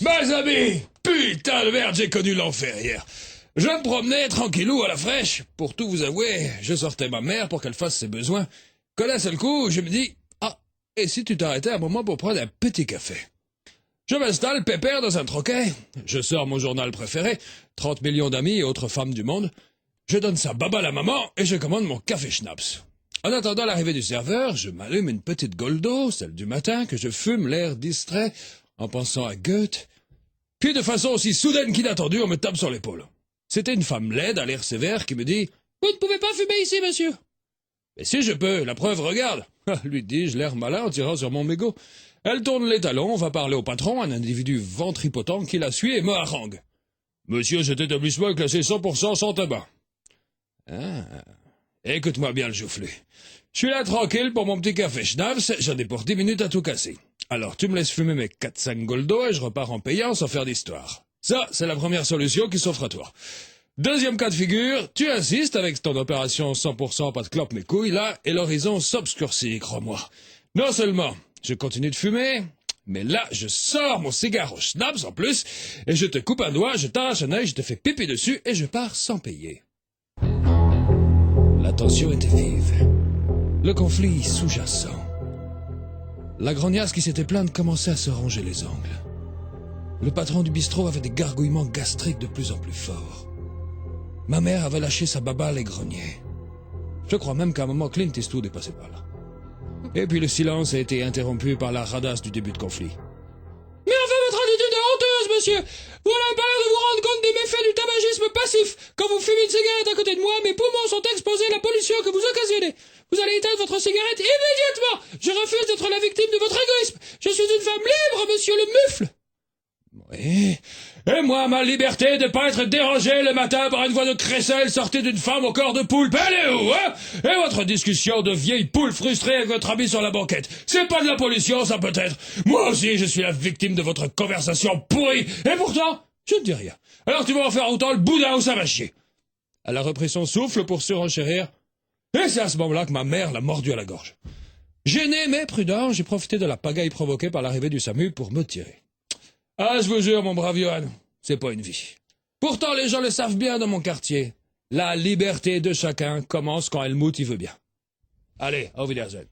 Mes amis, putain de merde, j'ai connu l'enfer hier. Je me promenais tranquillou à la fraîche. Pour tout vous avouer, je sortais ma mère pour qu'elle fasse ses besoins. Que d'un seul coup, je me dis, ah, et si tu t'arrêtais un moment pour prendre un petit café? Je m'installe pépère dans un troquet. Je sors mon journal préféré, 30 millions d'amis et autres femmes du monde. Je donne ça baba à la maman et je commande mon café schnapps. En attendant l'arrivée du serveur, je m'allume une petite Goldo, celle du matin, que je fume l'air distrait en pensant à Goethe. Puis de façon aussi soudaine qu'inattendue, on me tape sur l'épaule. C'était une femme laide à l'air sévère qui me dit « Vous ne pouvez pas fumer ici, monsieur !»« Mais si je peux, la preuve, regarde !» lui dis-je, l'air malin en tirant sur mon mégot. Elle tourne les talons, va parler au patron, un individu ventripotent qui la suit et me harangue. « Monsieur, cet établissement est classé 100% sans tabac. » Ah, écoute-moi bien le joufflu. Je suis là tranquille pour mon petit café schnapps, j'en ai pour 10 minutes à tout casser. Alors tu me laisses fumer mes 4-5 Goldo et je repars en payant sans faire d'histoire. Ça, c'est la première solution qui s'offre à toi. Deuxième cas de figure, tu insistes avec ton opération 100% pas de clope mes couilles là, et l'horizon s'obscurcit, crois-moi. Non seulement, je continue de fumer, mais là, je sors mon cigare au schnapps en plus, et je te coupe un doigt, je t'arrache un œil, je te fais pipi dessus, et je pars sans payer. La tension était vive. Le conflit sous-jacent. La grognasse qui s'était plainte commençait à se ronger les ongles. Le patron du bistrot avait des gargouillements gastriques de plus en plus forts. Ma mère avait lâché sa babale et grognait. Je crois même qu'à un moment Clint Eastwood est passé par là. Et puis le silence a été interrompu par la radasse du début de conflit. « Mais enfin, votre attitude est honteuse, monsieur! Voilà pas l'air de vous rendre compte des méfaits du tabagisme passif! Quand vous fumez une cigarette à côté de moi, mes poumons sont exposés à la pollution que vous occasionnez! Vous allez éteindre votre cigarette immédiatement! Je refuse d'être la victime de votre égoïsme! Je suis une femme libre, monsieur le mufle! » Oui, et moi, ma liberté de pas être dérangé le matin par une voix de crécelle sortie d'une femme au corps de poulpe, elle est où, hein? Et votre discussion de vieille poule frustrée avec votre ami sur la banquette, c'est pas de la pollution, ça peut-être? Moi aussi, je suis la victime de votre conversation pourrie, et pourtant, je ne dis rien. Alors tu vas en faire autant le boudin où ça va chier. Elle a repris son souffle pour surenchérir, et c'est à ce moment-là que ma mère l'a mordu à la gorge. Gêné mais prudent, j'ai profité de la pagaille provoquée par l'arrivée du SAMU pour me tirer. Ah, je vous jure, mon brave Johan, c'est pas une vie. Pourtant, les gens le savent bien dans mon quartier. La liberté de chacun commence quand Helmut y veut bien. Allez, auf Wiedersehen.